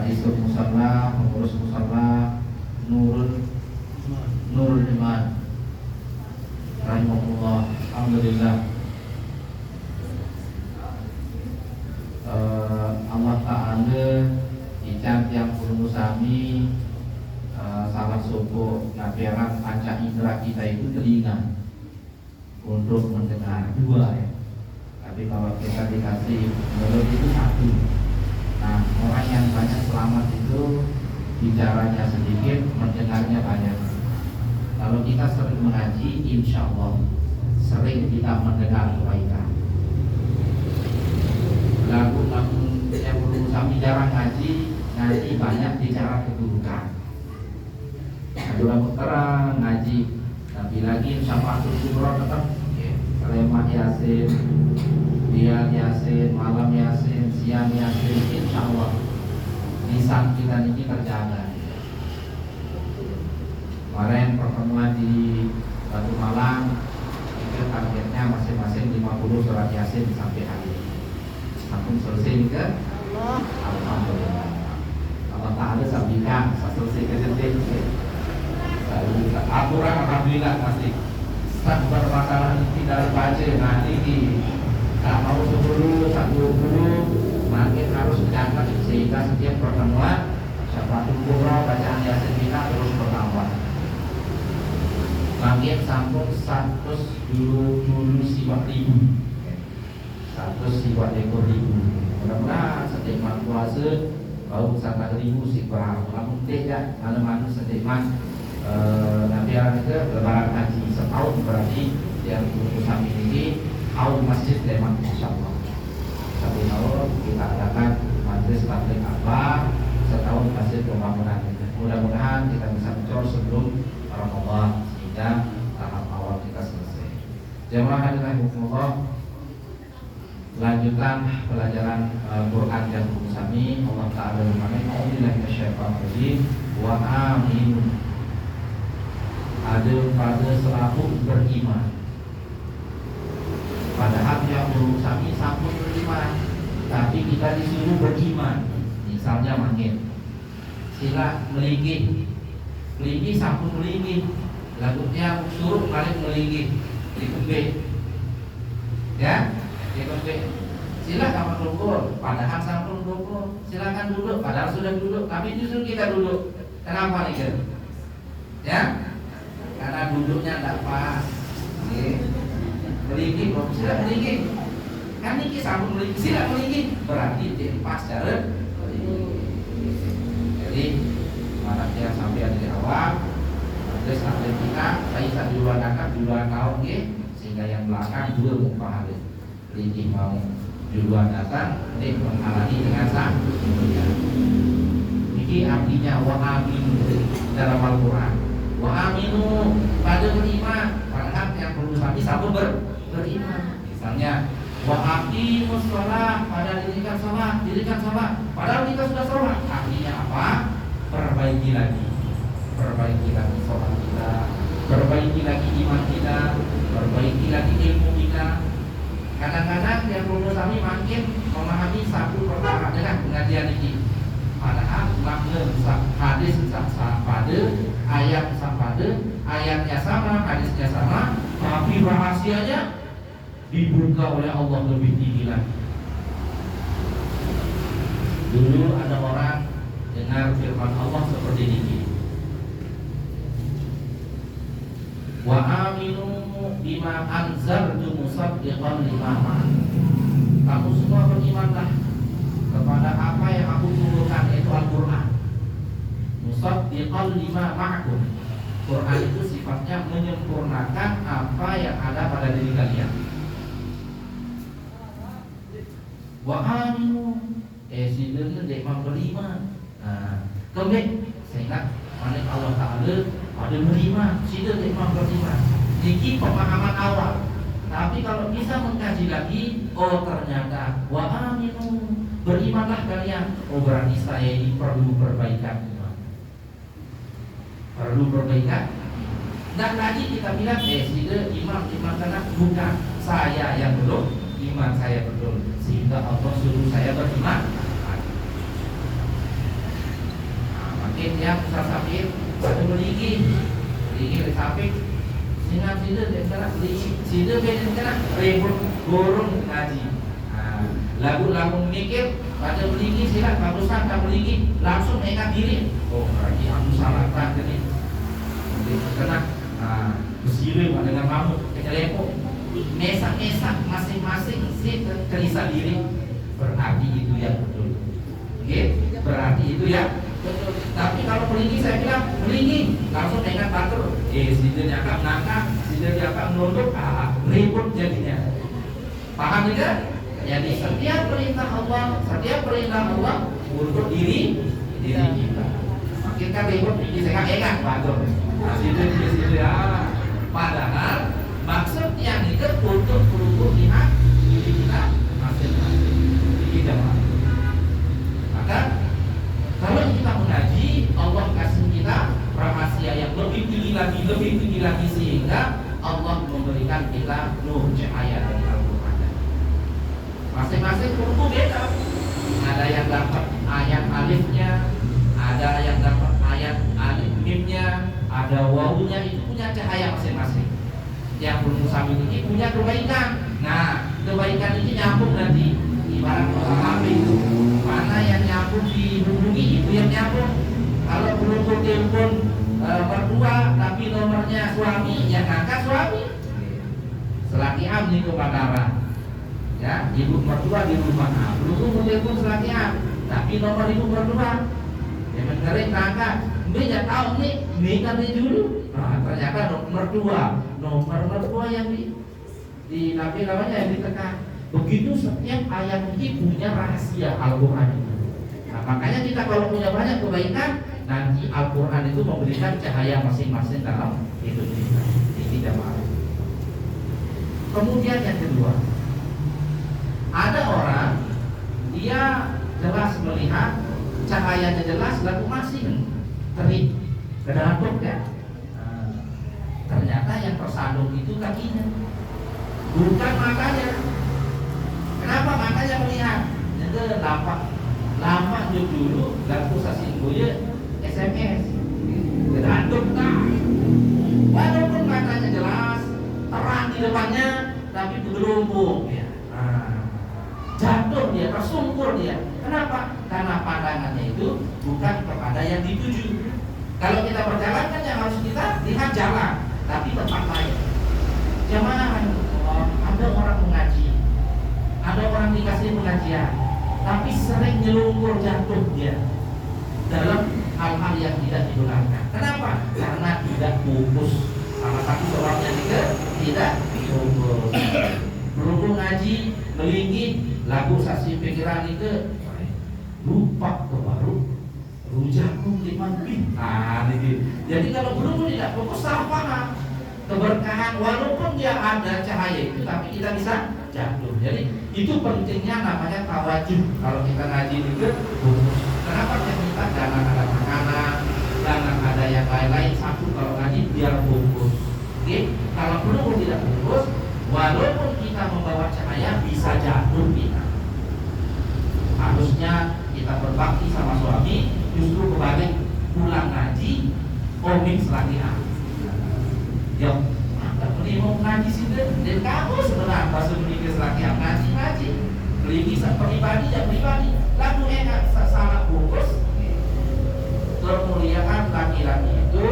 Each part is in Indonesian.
Raisul Musalla, pengurus musalla Nurul Iman rahimahullah. Alhamdulillah, Allah Ta'ala ican yang puluh sami salah suku nabiaran panca indera kita itu telinga untuk mendengar dua ya. Tapi kalau kita dikasih mulut itu satu. Nah, orang yang banyak selamat itu bicaranya sedikit, mendengarnya banyak. Kalau kita sering mengaji, insya Allah sering kita mendengar kebaikan. Lalu yang belum kami jarang ngaji banyak bicara keburukan. Lalu terang ngaji, tapi lagi syafaatul kubra tetap lemah yasin, dia yasin, malam yasin, siang yasin, insya Allah lisan kita ini terjaga. Kemarin pertemuan di Batu Malang itu targetnya masing-masing 50 surat yasin sampai hari ini. Sampai selesai ke Allah. Alhamdulillah. Allah Ta'ala sabikan selesai ke sini. Aturan alhamdulillah pasti. Sabar masalah tidak baca nanti tak mau 10, 20 makin harus diangkat sehingga setiap pertemuan syafaatul kubra bacaan yasin kita terus bertambah. Makin sambung 120 siwak ribu, 100 siwak ekor ribu. Mudah-mudahan setiap puasa baru 100.000 siwak. Namun tidak malam-malam setiap nanti ada lebaran haji setahun berarti yang urusan ini awal masjid Leman insyaallah. Satu tahun kita adakan majelis taklim akbar, setahun masjid pembangunan. Mudah-mudahan kita bisa mencor sebelum Ramadan sehingga tahap awal kita selesai. Jemaah hadirin rahimakumullah, lanjutan pelajaran Quran dan buku sami. Allah Ta'ala berfirman, "A'udzubillahi minasyaitonir rajim wa aminu." Ada pada selalu beriman. Padahal yang belum kami sambut beriman, tapi kita disuruh beriman. Misalnya makin sila melingkih, melingkih sambut melingkih, lagunya suruh balik melingkih, dikembik, ya, dikembik. Sila kapan duduk, padahal sambut duduk, silakan duduk, padahal sudah duduk, tapi justru kita duduk. Kenapa nih? Ya? Karena duduknya tidak pas. Melingkih, sila melingkih. Kan ini sambung melingkih, sila melingkih. Berarti dia pas cara melingkih. Jadi maraknya sampai ada di awal. Terus sampai kita saya duluan angkat, duluan kau sehingga yang belakang dua muka hadir. Melingkih mau duluan datang, dia menghalangi dengan sang. Ini artinya wa aminu dalam Al-Quran. Wa aminu pada beriman. Padahal yang perlu kami sambung beriman. Misalnya wa aqimus shalah, pada dirikan salat, padahal kita sudah salat. Artinya apa? Perbaiki lagi salat kita, perbaiki lagi iman kita, perbaiki lagi ilmu kita. Kadang-kadang yang perlu kami makin memahami satu perkara dengan pengajian ini. Padahal makna hadis pada ayat pada ayatnya sama, hadisnya sama, tapi rahasianya dibuka oleh Allah lebih tinggi lagi. Dulu ada orang dengar firman Allah seperti ini. Wa aminu bima anzaltu musaddiqan lima ma'akum. Kamu semua berimanlah kepada apa yang aku turunkan, yaitu Al-Quran. Musaddiqan lima ma'akum. Quran itu sifatnya menyempurnakan apa yang ada pada diri kalian. Wa aminu sidurnya dekman beriman. Kemudian saya ingat mana Allah Ta'ala ada beriman, sidur dekman beriman. Dikit pemahaman awal. Tapi kalau bisa mengkaji lagi, oh ternyata wa aminu, berimanlah kalian. Oh berarti saya ini perlu perbaikan iman. Perlu perbaikan. Dan lagi kita bilang sidur imam karena bukan saya yang belum, iman saya belum, sehingga Allah suruh saya beriman. yang besar sakit, ada meligi dari sapi, singa sida dia kena meligi, sida dia kena ribut burung ngaji. Lagu-lagu mikir pada meligi silat bagusan tak meligi langsung ingat diri. Oh, lagi aku salah tak ni. Kena bersirim dengan mamut keceleko. Mesak-mesak masing-masing si terisa diri. Berarti itu yang betul. Okay? Berarti itu ya betul. Tapi kalau meligi saya bilang meligi langsung ingat batur. Sida dianggap nangka, sida dianggap melunduk, ribut jadinya. Paham tidak? Jadi setiap perintah Allah untuk diri kita. Makin kan ribut ini saya ingat batur. Situ ya. Padahal maksudnya itu untuk perlu lihat diri kita masing-masing. Kita maka kalau kita mengaji, Allah kasih kita rahasia yang lebih tinggi lagi sehingga Allah memberikan kita nur cahaya dari Al-Quran. Masing-masing buku beda. Ada yang dapat ayat alifnya, ada yang dapat ayat alif mimnya, ada wawunya, itu punya cahaya masing-masing. Yang belum sambil ini punya kebaikan. Nah, kebaikan ini nyambung nanti. Ibarat HP itu, mana yang nyambung dihubungi itu yang nyambung. Kalau belum telepon berdua tapi nomornya suami, yang angkat suami. Selaki amni ke bandara. Ya, ibu berdua di rumah. Belum telepon selaki am, tapi nomor ibu berdua. Yang mencari angkat. Dia tahu nih kan dia dulu. Nah, ternyata nomor mertua yang di nabi namanya yang ditekan. Begitu setiap ayat ini punya rahasia Al-Quran itu. Nah, makanya kita kalau punya banyak kebaikan, nanti Al-Quran itu memberikan cahaya masing-masing dalam hidup kita. Ini tidak malu. Kemudian yang kedua, ada orang dia jelas melihat cahayanya jelas, lalu masih terik kedatuk ya. Ternyata yang tersandung itu kakinya, bukan matanya. Kenapa matanya melihat? Jadi lama dulu laku sasingguye SMS kedatuk tak. Walaupun matanya jelas, terang di depannya, tapi bergelombung ya. Jatuh dia, tersungkur dia. Kenapa? Karena pandangannya itu bukan kepada yang dituju. Kalau kita berjalan kan yang harus kita lihat jalan, tapi tempat lain. Jamaah, ada orang mengaji, ada orang dikasih pengajian, tapi sering nyelungkur jatuh dia dalam hal-hal yang tidak dibenarkan. Kenapa? Karena tidak fokus. Salah satu sebabnya juga tidak fokus. Berhubung ngaji, melingkit, lagu saksi pikiran itu lupa ke baru rujakku liman bin. Jadi kalau belum tidak fokus salah paham. Keberkahan walaupun dia ada cahaya itu, tapi kita bisa jatuh. Jadi itu pentingnya namanya tawajuh. Kalau kita ngaji itu fokus. Kenapa kita jangan ada makanan, jangan ada yang lain-lain, satu kalau ngaji biar fokus. Oke? Kalau belum tidak fokus, walaupun kita membawa cahaya bisa jatuh kita. Harusnya kita berbakti sama suami, justru kebalik pulang ngaji, oming selatihan. Ya, ini mau ngaji sih dan kamu sebenarnya pas menikah selatihan ngaji, beli bisa pribadi ya pribadi. Lalu enak salah fokus. Memuliakan laki-laki itu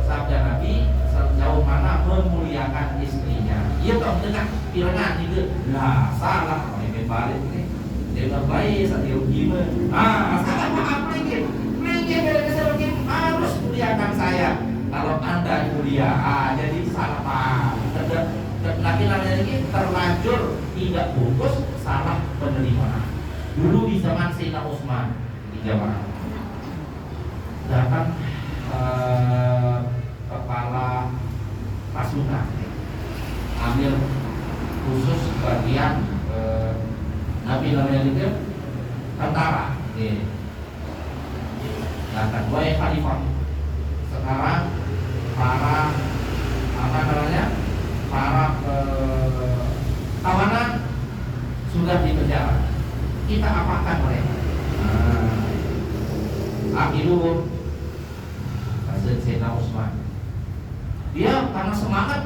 sabda Nabi sejauh mana memuliakan istrinya. Iya kalau dengan pirangan itu, nah salah kalau ini balik nih. Dia baik saat dia gimana? Salah apa lagi? Mungkin dari kesalahan harus muliakan saya. Kalau anda mulia, jadi salah paham. Laki-laki ini terlanjur tidak fokus, salah penerimaan. Dulu di zaman Sayyidina Utsman di zaman datang kepala pasukan amir khusus bagian Nabi itu tentara. Datang, wahai khalifah, sekarang para tawanan sudah di penjara. Kita apakan mereka? Akhirul karena semangat,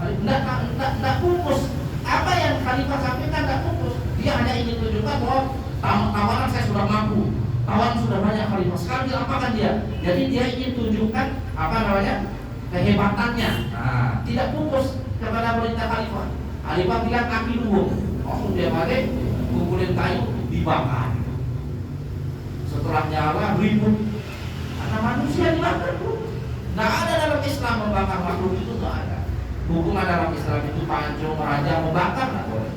tidak fokus. Apa yang khalifah sampaikan tidak fokus. Dia hanya ingin tunjukkan bahwa tawaran saya sudah mampu, tawaran sudah banyak khalifah. Sekarang diapakan dia? Jadi dia ingin tunjukkan kehebatannya. Nah, tidak fokus kepada perintah khalifah. Khalifah bilang api dulu, langsung dia balik, kumpulin kayu, dibakar. Setelah nyala ribut, karena manusia dibakar tuh. Nggak ada dalam Islam membakar makhluk itu, nggak ada. Hukum dalam Islam itu pancung, raja, membakar nggak boleh.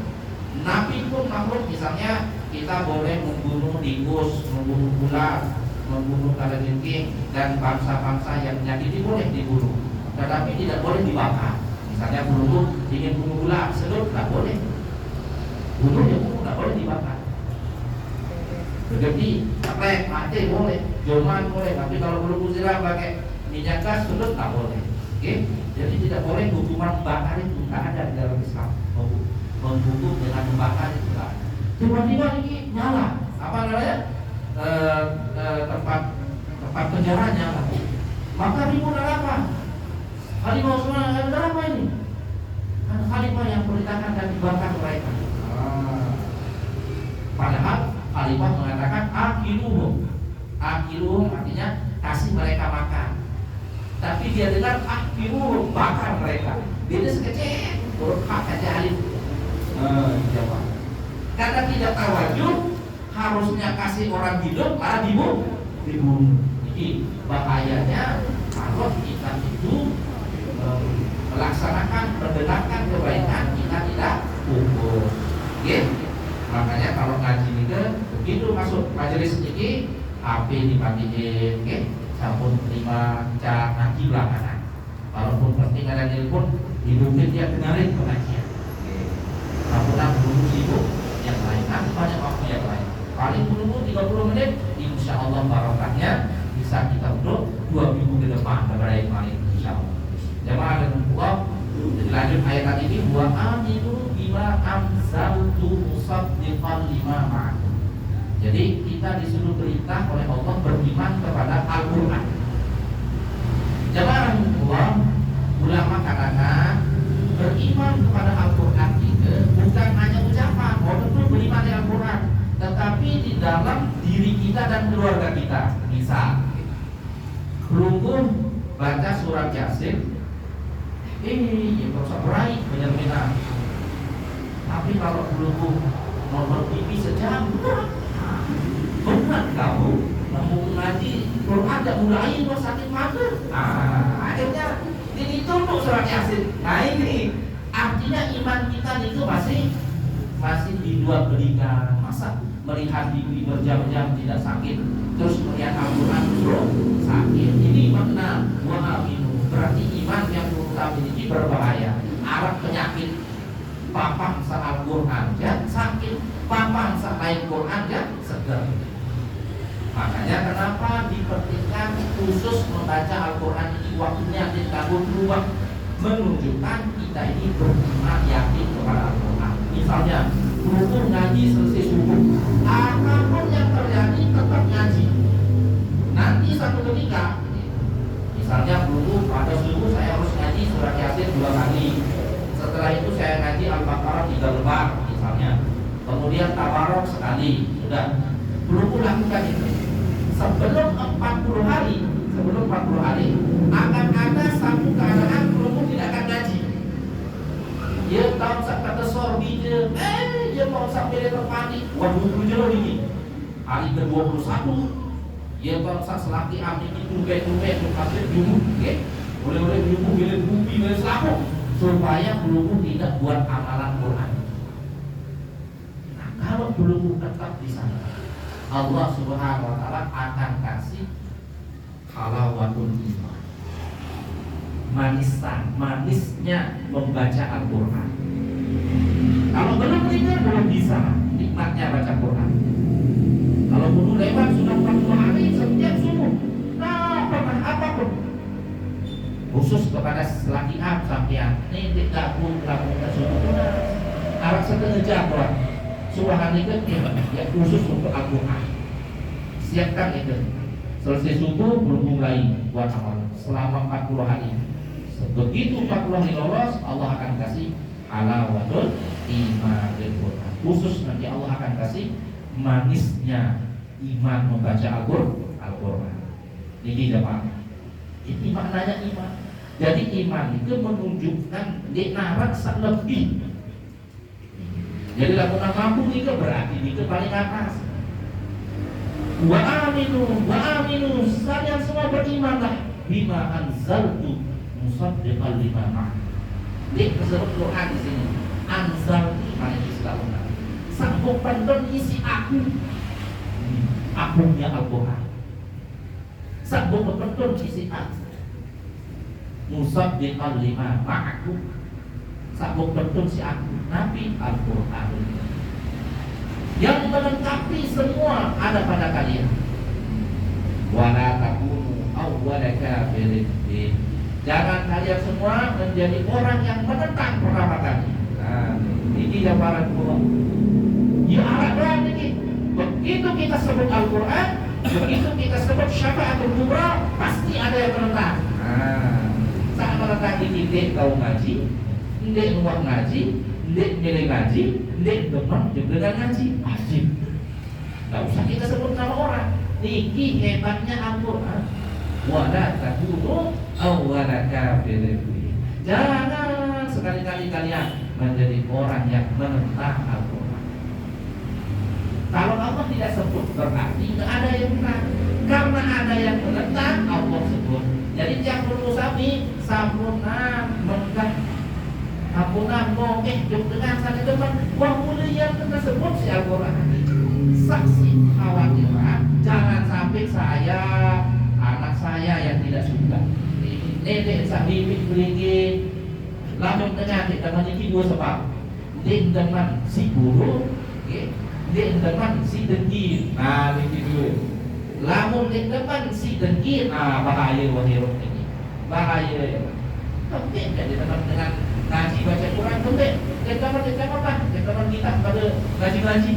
Nabi pun makhluk, misalnya kita boleh membunuh tikus, membunuh ular, membunuh kalajengking dan bangsa-bangsa yang menyakiti boleh dibunuh, tetapi tidak boleh dibakar. Misalnya bunuh ingin bunuh ular, sedot nggak boleh. Bunuh ya bunuh, nggak boleh dibakar. Begitu, apa mati boleh, joman boleh, tapi kalau belum siram pakai minyak gas, sedot nggak boleh. Oke, jadi tidak boleh hukuman bakar itu, nggak ada di dalam Islam. Menghukum dengan membakar itu nggak ada. Tiba-tiba ini nyala, apa namanya? Tempat penjara nyala. Maka ribut apa? Khalifah Utsman ada apa ini? Kan khalifah yang perintahkan dan dibakar mereka. Padahal khalifah mengatakan akiluhum artinya kasih mereka makan. Tapi dia dengar akiluhum, bakar mereka. Dia sekecil turun hak aja alif. Jawab. Karena tidak tawajuh, harusnya kasih orang hidup malah dibunuh. Jadi bahayanya kalau kita itu melaksanakan, mendengarkan kebaikan, kita tidak fokus. Makanya kalau ngaji ini begitu masuk majelis ini, HP dimatiin, sampun terima cara ngaji belakangan. Walaupun penting ada telepon, hidupin dia dengerin pengajian. Sampun belum sibuk yang lain, nanti banyak waktu yang lain. Paling menunggu 30 menit, insya Allah barokahnya bisa kita untuk 2 minggu ke depan kepada yang lain, insya Allah. Jemaah dan Allah, jadi lanjut ayat ini, wa aminu bima anzaltu musaddiqan lima ma'akum. Jadi kita disuruh perintah oleh Allah beriman kepada Al-Quran. Jemaah dan Allah, ulama katakan beriman kepada Al-Quran itu bukan hanya ucapan, betul beriman dengan Al-Quran, tetapi di dalam diri kita dan keluarga kita. Misal, beruntung baca surat Yasin, ya terus berai benar-benar. Tapi kalau beruntung nonton TV sejam, berat kamu mau ngaji Quran tidak mulai sakit mata. Akhirnya ini tunduk surat Yasin. Nah ini artinya iman kita itu masih di dua berikan. Masa melihat TV berjam-jam tidak sakit, terus melihat Al-Quran terus sakit. Ini makna wa'aminu, berarti iman yang kita miliki berbahaya. Arab penyakit papang saat Al-Quran ya sakit, papang saat lain Quran ya segar. Makanya kenapa diperhatikan khusus membaca Al-Quran ini waktunya tidak berubah, menunjukkan kita ini beriman yakin kepada Al-Quran. Misalnya berhubung ngaji selesai subuh, apapun yang terjadi tetap ngaji. Nanti satu ketika, misalnya berhubung pada subuh saya harus ngaji surat Yasin 2 kali. Setelah itu saya ngaji Al-Baqarah 3 lembar misalnya. Kemudian Tabarok sekali. Sudah. Berhubung lakukan itu. Sebelum 40 hari akan ada satu keadaan berhubung tidak akan ngaji. Dia tahu kata sorbi dia mau sampai dia terpanik. Waduh, bujur ini. Hari ke-21 dia bangsa selaki ambil tumpe-tumpe kasih jumuk, boleh jumuk, boleh bumi, boleh selapuk, supaya belum tidak buat amalan Quran. Nah, kalau belum tetap di sana, Allah Subhanahu Wa Taala akan kasih halawatul iman, manisnya membaca Al-Quran. Kalau belum bisa nikmatnya baca Quran. Kalau bunuh lewat sudah 40 hari setiap subuh, apapun khusus kepada laki sampean ini tidak lakukan subuh arah setengah jam subuhan itu ya khusus untuk Al-Quran. Siapkan itu selesai subuh belum mulai buat amal selama 40 hari Begitu 40 hari lolos, Allah akan kasih halawatul iman bil Quran. Khusus nanti Allah akan kasih manisnya iman membaca Al-Quran. Ini jemaah. Ini maknanya iman. Jadi iman itu menunjukkan nikmat lebih. Jadi lakukan mampu itu berarti itu paling atas. Wa aminu, kalian semua berimanlah bima anzaltu musaddiqan lima ma'ah. Di disebut Quran di sini. Anzaltu paling istilah. Sanggup pendon isi akunya Al-Quran. Sanggup pendon isi aku. Musaddiqan lima ma'aku. Sanggup pendon si aku Nabi Al-Quran yang melengkapi semua ada pada kalian. Wala takunu awwala kafirin. Jangan kalian semua menjadi orang yang menentang pertama kali. Nah, ini yang para guru. Ya Arab ini. Begitu kita sebut Al-Quran, begitu kita sebut syafaatul kubra, pasti ada yang menentang. Nah, saat menentang ini dia tahu ngaji, dia nuang ngaji, dia milih ngaji, dia demen juga ngaji, wajib. Gak usah kita sebut nama orang. Niki hebatnya Al-Quran. Wala takunu awwala kafirin. Jangan sekali-kali kalian menjadi orang yang menentang Al-Quran. Kalau Allah tidak sebut berarti tidak ada yang menentang. Karena ada yang menentang Allah sebut. Jadi yang perlu sampurna menentang. Ampunan mungkin dengan saja teman wah mulia tersebut si Al-Quran. Saksi khawatiran jangan sampai saya, anak saya yang tidak suka. Nenek sahibi beringi lamun dengan kita memiliki dua sebab. Dia dengan si guru, dia dengan si dengki. Nah, ini dulu. Lamun dia dengan si dengki, bahaya wahirun ini. Bahaya. Tapi jadi teman dengan ngaji baca Quran tembek, kita kita pada ngaji.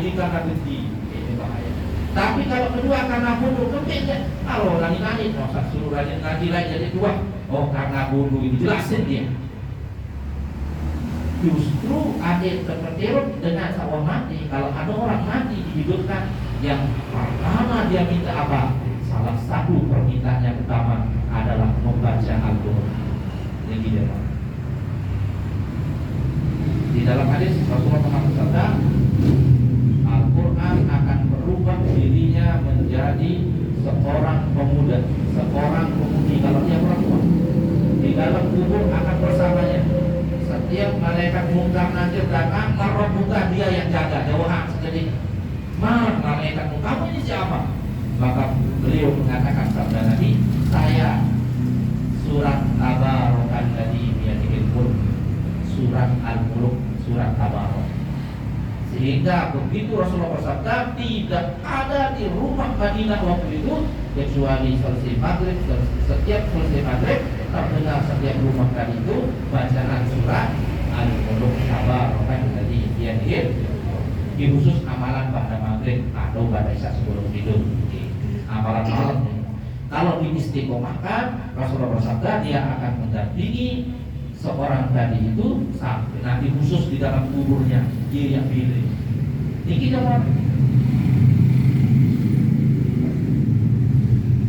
Ini karena dengki. Ini bahaya. Tapi kalau kedua karena bunuh tembek, kalau langit-langit, suruh rajin ngaji lagi jadi dua. Oh karena bunuh ini jelasin dia. Justru ada terperterut dengan sawah mati. Kalau ada orang mati dihidupkan, yang pertama dia minta apa? Salah satu permintaan yang utama adalah membaca Al-Quran. Ini dia. Di dalam hadis Rasulullah bersabda, Al-Quran akan berubah dirinya menjadi seorang pemuda, seorang pemudi kalau dia perempuan. Di dalam kubur akan bersamanya. Setiap malaikat mungkar nakir datang, marrobuka dia yang jaga. Jawab jadi, malaikat kamu ini siapa? Maka beliau mengatakan sabda Nabi, saya surat Tabarokan tadi biyadihil mulk, surat Al-Mulk, surat Tabarok. Sehingga begitu Rasulullah bersabda, tidak ada di rumah Madinah waktu itu kecuali selesai maghrib, setiap selesai maghrib terdengar setiap rumah tadi itu bacaan surat Al-Mulk Tabarokan tadi biyadihil. Di khusus amalan pada maghrib atau pada isya sebelum tidur. Amalan malam. Kalau di istiqomahkan, Rasulullah bersabda dia akan mendampingi seorang tadi itu sampai nanti khusus di dalam kuburnya dia yang pilih. Ini jawab.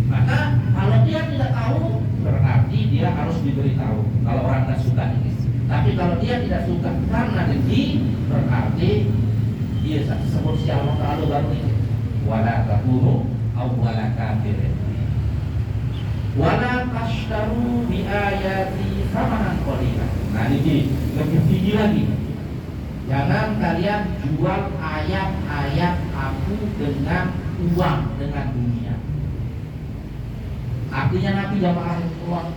Maka kalau dia tidak tahu berarti dia harus diberitahu. Kalau orang tidak suka ini. Tapi kalau dia tidak suka karena dengki berarti dia sebut si Allah Ta'ala baru ini. Wala takunu awwala kafirin. Wala tashtaru bi ayati samanan qalila. Nah ini lebih tinggi lagi. Jangan kalian jual ayat-ayat aku dengan uang, dengan dunia. Artinya Nabi jamaah uang.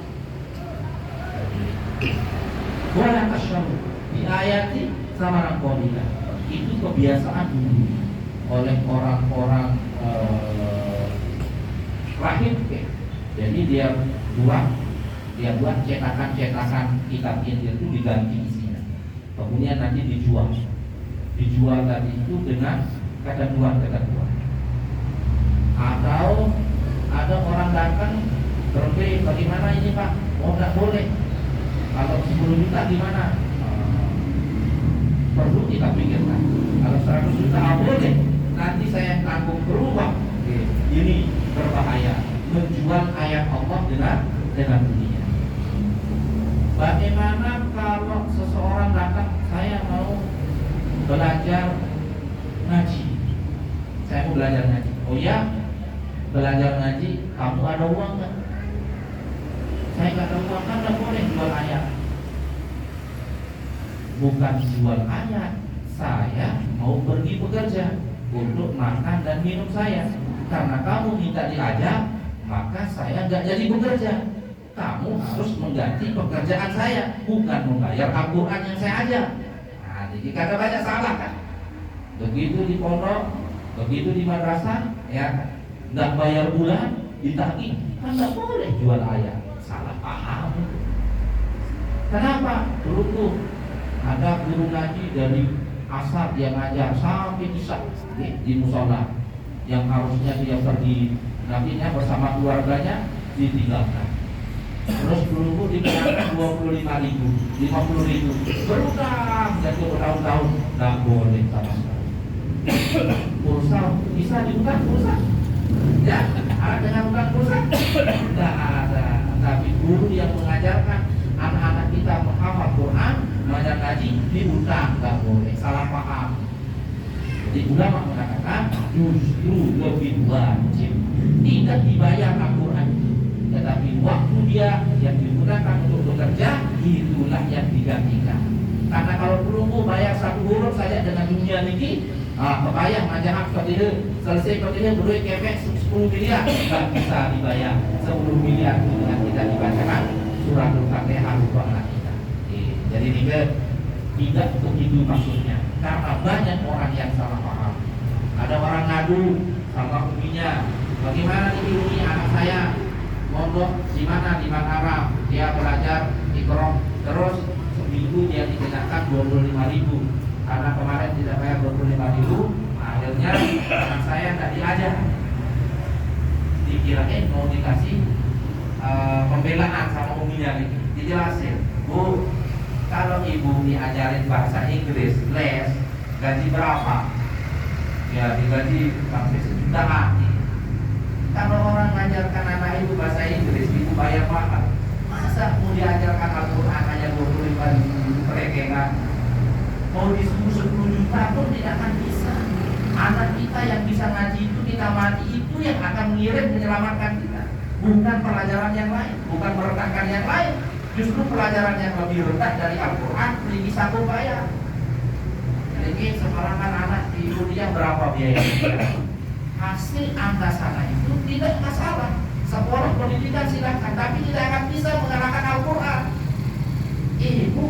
Wala tashtaru bi ayati samanan qalila. Itu kebiasaan dulu oleh orang-orang rahib. Jadi dia buat cetakan kitab Injil itu diganti isinya. Kemudian nanti dijual tadi itu dengan ketentuan. Atau ada orang datang berhenti, bagaimana ini Pak? Oh nggak boleh. Kalau 10 juta gimana? Perlu kita pikirkan. Kalau 100 juta boleh. Nanti saya tanggung berubah. Ini berbahaya. Menjual ayat Allah dengan dunia. Bagaimana kalau seseorang datang, saya mau belajar ngaji. Saya mau belajar ngaji. Oh ya, belajar ngaji, kamu ada uang nggak? Saya nggak ada uang, kan nggak boleh jual ayat. Bukan jual ayat, saya mau pergi bekerja untuk makan dan minum saya. Karena kamu minta diajak, maka saya nggak jadi bekerja. Kamu harus mengganti pekerjaan saya, bukan membayar Al-Quran yang saya ajar. Nah, jadi kata banyak salah kan? Begitu di pondok, begitu di madrasah, ya nggak bayar bulan, ditagih, kan nggak boleh jual ayat. Salah paham. Kenapa? Dulu tuh ada guru ngaji dari asar dia ngajar sampai bisa di musola, yang harusnya dia pergi nantinya bersama keluarganya ditinggalkan. Terus dulu dikenakan 25.000, 50.000, berutang dan bertahun-tahun nggak boleh sama sekali. Pulsa bisa dibuka pulsa? Ya, ada dengan bukan pulsa? Tidak ada. Tapi guru yang mengajarkan anak-anak kita menghafal Quran, belajar ngaji, diutang, nggak boleh. Salah paham. Jadi ulama mengatakan justru lebih wajib tidak dibayar Al-Quran, tetapi waktu dia yang digunakan untuk bekerja itulah yang digantikan. Karena kalau perlu bayar satu huruf saja dengan dunia ini, kebayang aja seperti itu, selesai seperti itu berduit kepek 10 miliar, nggak bisa dibayar 10 miliar dengan tidak dibacakan surah Al-Fatihah untuk anak kita. Jadi tidak begitu maksudnya, karena banyak orang yang salah paham. Ada orang ngadu sama uminya, bagaimana nih umi anak saya mondok di mana di Mataram, dia belajar Iqra, terus seminggu dia dikenakan 25.000 karena kemarin tidak bayar 25.000, akhirnya anak saya tidak diajar. Dikirain mau dikasih pembelaan sama uminya nih, dijelasin, Bu, kalau ibu diajarin bahasa Inggris les gaji berapa? Ya digaji sampai sejutaan. Kalau orang mengajarkan anak ibu bahasa Inggris, ibu bayar mahal. Masa mau diajarkan Al-Quran hanya 25.000 perekengan? Mau disuruh 10 juta pun tidak akan bisa. Anak kita yang bisa ngaji itu, kita mati itu yang akan mengirim menyelamatkan kita. Bukan pelajaran yang lain, bukan meredakan yang lain. Justru pelajaran yang lebih rendah dari Al-Quran lebih sanggup bayar. Jadi sembarangan anak di dunia berapa biaya? Hasil angka sana itu tidak masalah. Sekolah pendidikan silakan, tapi tidak akan bisa mengalahkan Al-Quran.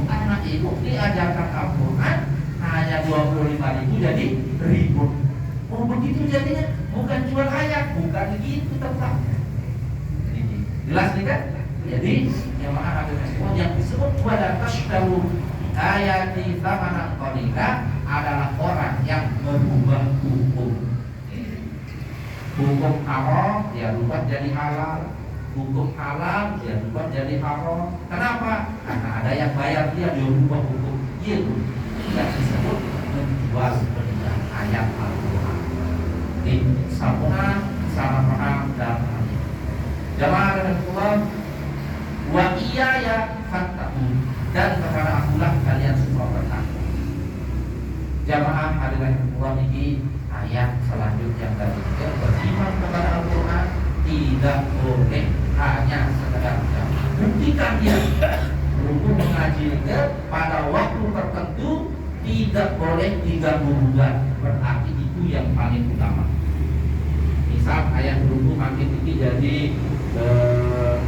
Anak ibu diajarkan Al-Quran hanya 25.000 jadi ribu. Oh begitu jadinya, bukan jual ayat, bukan begitu tempatnya. Jelas nih kan? Jadi yang yang disebut wala tashtaru ayati tsamanan qalila adalah orang yang merubah hukum. Hukum haram dia rubah jadi halal, hukum halal dia rubah jadi haram. Kenapa? Karena ada yang bayar dia rubah hukum itu. Tidak disebut menjual belikan ayat Al-Quran. Di sambungan sama paham dan jamaah dengan Allah wa iyaya fattaqun, dan kepada akulah kalian semua bertakwa. Jamaah hadirin Allah, ini ayat selanjutnya tadi beriman kepada Al-Quran tidak boleh hanya sekedar buktikan dia untuk mengaji pada waktu tertentu, tidak boleh diganggu-gugat, berarti itu yang paling utama. Misal ayat berhubung makin tinggi jadi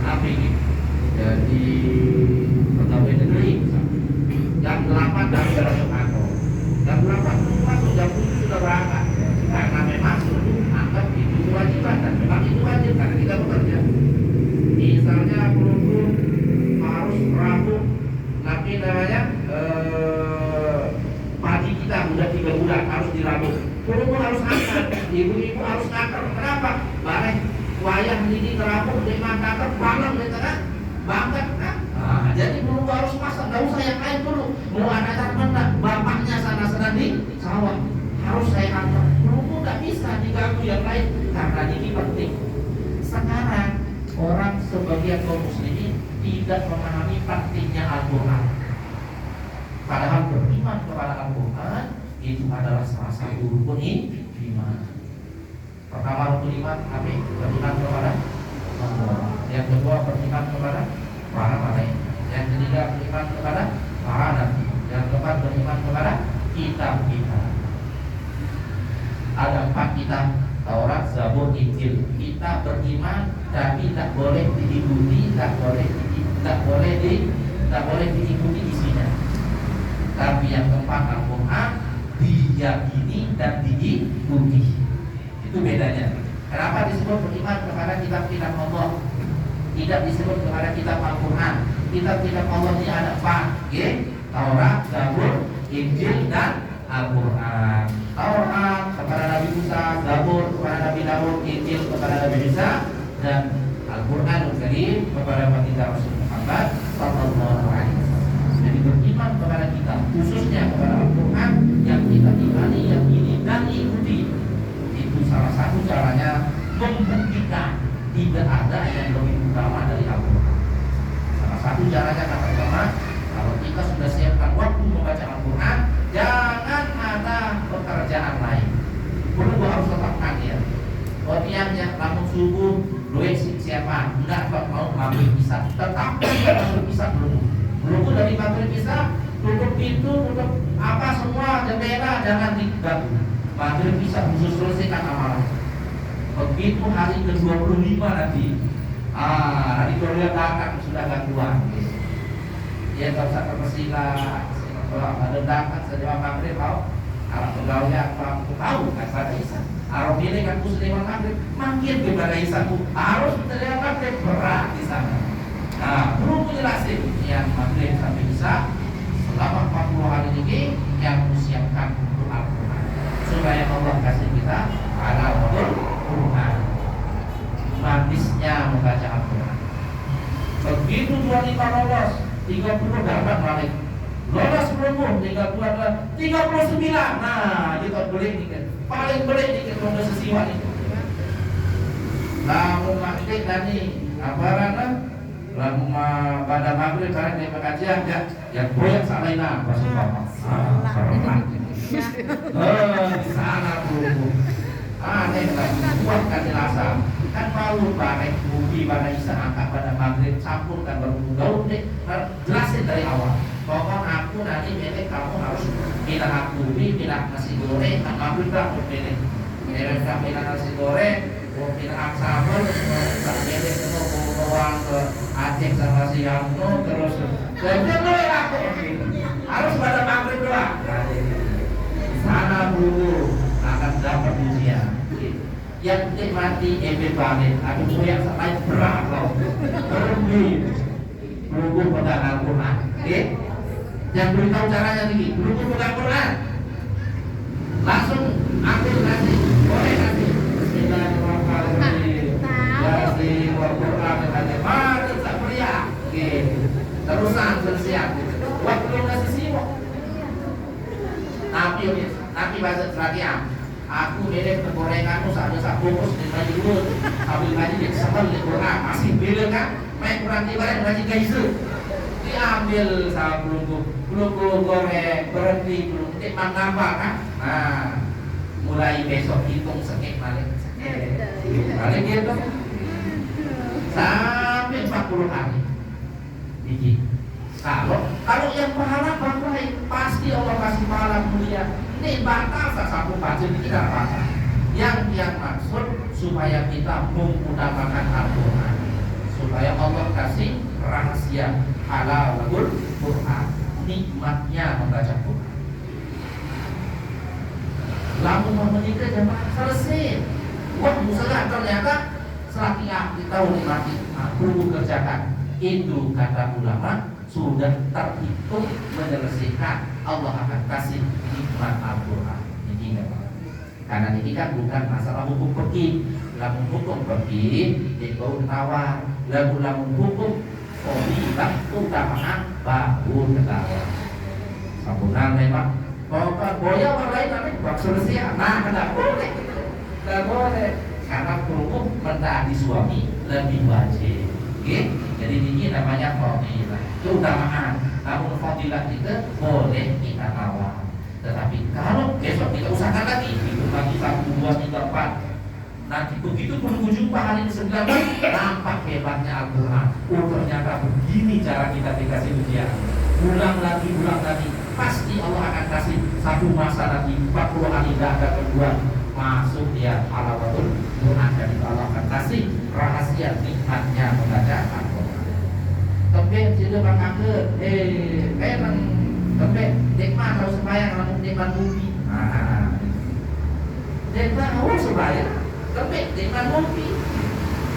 apa ini? Jadi pegawai negeri jam 8 dari masuk kantor, jam 8 masuk, jam 7 sudah berangkat. Karena memang anggap itu kewajiban, dan memang itu wajib karena kita bekerja. Misalnya berhubung harus rabu, tapi namanya pagi kita udah 3 bulan harus dirabuk. Berhubung harus angkat, ibu-ibu harus angkat. Kenapa? Bareng wayang ini terapuk di mata malam di tengah bangkat harus masak, nggak usah yang lain dulu. Mau anak mana, bapaknya sana sedang di sawah, harus saya antar. Dulu nggak bisa diganggu yang lain karena ini penting. Sekarang orang sebagian kaum muslimin tidak memahami pentingnya Al-Quran. Padahal beriman kepada Al-Quran itu adalah salah satu rukun iman. Pertama rukun iman kami beriman kepada Allah. Yang kedua beriman kepada para malaikat. Yang ketiga beriman kepada para nabi. Yang keempat beriman kepada kitab-kitab. Ada 4 kitab: Taurat, Zabur, Injil. Kita beriman tapi tak boleh diikuti, tak boleh diikuti isinya. Tapi yang keempat Al-Quran diyakini dan diikuti. Itu bedanya. Kenapa disebut beriman kepada kitab-kitab Allah? Tidak disebut kepada kitab Al-Quran. Kitab-kitab Allah ini ada 4, Taurat, Zabur, Injil, dan Al-Quran. Taurat kepada Nabi Musa, Zabur kepada Nabi Daud, Injil kepada Nabi Isa, dan Al-Quranul Karim kepada baginda Rasul Muhammad sallallahu alaihi wasallam. Jadi beriman kepada kitab, khususnya kepada Al-Quran yang kita imani, yakini dan ikuti. Itu salah satu caranya membuktikan tidak ada yang lebih utama dari Al-Quran. Salah satu caranya kata ulama, kalau kita sudah siapkan waktu membaca Al-Quran, jangan ada pekerjaan lain. Perlu harus tetapkan ya. Kopiannya lamun subuh, duit siapa? Enggak mau maghrib bisa. Tetap maghrib bisa dulu. Dulu dari maghrib bisa, tutup pintu, tutup apa semua jendela, jangan diganggu. Maghrib bisa khusus selesaikan amalan. Begitu hari ke-25 nanti, hari Korea datang sudah gangguan. Ya tak usah terpesila. Kalau ada datang sejauh maghrib kau, kalau pegawainya aku tahu kan pada Isa. Arab ini kan khusus lewat maghrib, makin kepada Isa harus lewat maghrib berat di sana. Nah, perlu menjelaskan yang maghrib sampai Isa selama 40 hari ini yang menyiapkan untuk Al-Quran supaya Allah kasih kita Al-Quran, manisnya membaca Al-Quran. Begitu 25 lolos, 30 dapat balik. Lolos belum 30 39. Nah, kita boleh dikit. Paling boleh dikit untuk sesiwan itu. Lalu maghrib tadi aparana, lalu pada maghrib karena dia pengajian ya, yang goyang salahina masuk bapak. Di sana buru. Aneh lagi buat kadilasa. Kan malu pakai bukti pada Isa angkat pada maghrib campurkan beruntung deh. Jelasin dari awal. Pokok aku nanti milih kamu harus pilih aku, pilih nasi goreng, maghrib lah mau pilih. Pilih nasi goreng, mau pilih aksabel, mau pilih mau bawang ke Aceh sama si Yamno terus. Pilih aku. Harus pada maghrib doang. Sana dulu akan dapat ujian. Yang nikmati balik, aku yang sampai berat loh. Berhubung pegang Al-Quran, yang beritahu caranya nih, berhubung pegang Al-Quran, langsung ambil nasi, boleh nasi. Bismillahirrahmanirrahim. Yasin wal Quran dan mari tak pria. Terusan bersiap. Waktu nasi siwak. Nabi bahasa Selatiam. Aku milih kegorenganmu saja sak bungkus di ngaji dulu. Ambil ngaji di sebel di Quran masih beda kan? Main Quran tiba ngaji gaisu. Diambil sama belum goreng berhenti belum tikman nambah kan? Nah, mulai besok hitung sekek balik. Balik gitu. Sampai 40 hari. Biji. Kalau yang pahala pasti Allah kasih pahala mulia. Ini batas satu baju tidak batas. Yang maksud supaya kita mengutamakan Al-Quran, supaya Allah kasih rahasia halalul Quran, nikmatnya membaca Quran. Lalu mau menikah jemaah selesai. Wah, misalnya ternyata selagi kita nikmati, perlu kerjakan. Itu kata ulama sudah terhitung menyelesaikan, Allah akan kasih nikmat Al-Quran. Ini karena ini kan bukan masalah hukum fikih. Lamun hukum fikih itu tawar, lamun hukum fadilah utamaan bangun ketawa sabunan memang boya orang lain tapi bak selesai nah tidak boleh karena hukum mentaati suami lebih wajib okay? Jadi ini namanya fadilah keutamaan namun fadilah itu boleh kita lawan tetapi kalau besok kita usahakan lagi itu lagi 1, 2, 3, 4 nanti begitu berujung hari ke-19 nampak hebatnya Al-Quran. Oh ternyata begini cara kita dikasih ujian. Ulang lagi, pasti Allah akan kasih satu masa nanti 40 hari tidak ada kedua masuk dia halawatul Quran dan itu Allah akan kasih rahasia nikmatnya membaca Al-Quran. Tapi tidak bakal memang tapi nikmat harus sembahyang namun nikmat bumi. Nikmat harus sembahyang tapi nikmat kopi.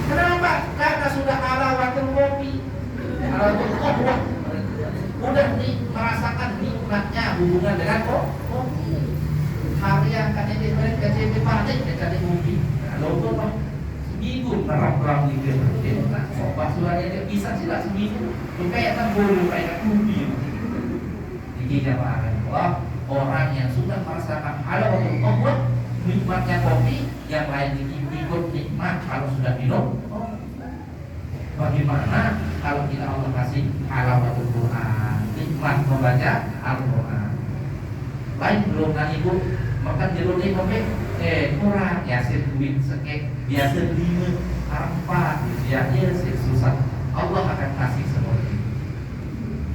Kenapa? Karena sudah halawatul kopi. Halawatul kopi. Udah merasakan nikmatnya hubungan dengan kopi. Hari yang KTP balik jadi kopi. Lalu tuh seminggu terang gitu. Nah, sobat suaranya bisa sila seminggu. Kayak tambul kayak kopi. Jadi jamaah orang yang sudah merasakan halawatul kopi nikmatnya kopi, yang lain ikut nikmat kalau sudah minum. Bagaimana kalau kita Allah kasih halawatul Quran, nikmat membaca Al-Quran. Lain belum kan ibu makan jeruk ni kopi, kurang ya duit sekek biasa 5, 4 ya susah. Allah akan kasih seperti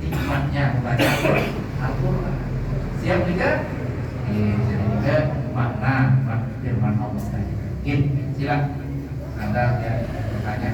nikmatnya membaca Al-Quran. Siap juga? Juga makna firman Allah tadi. Silakan Anda ya bertanya.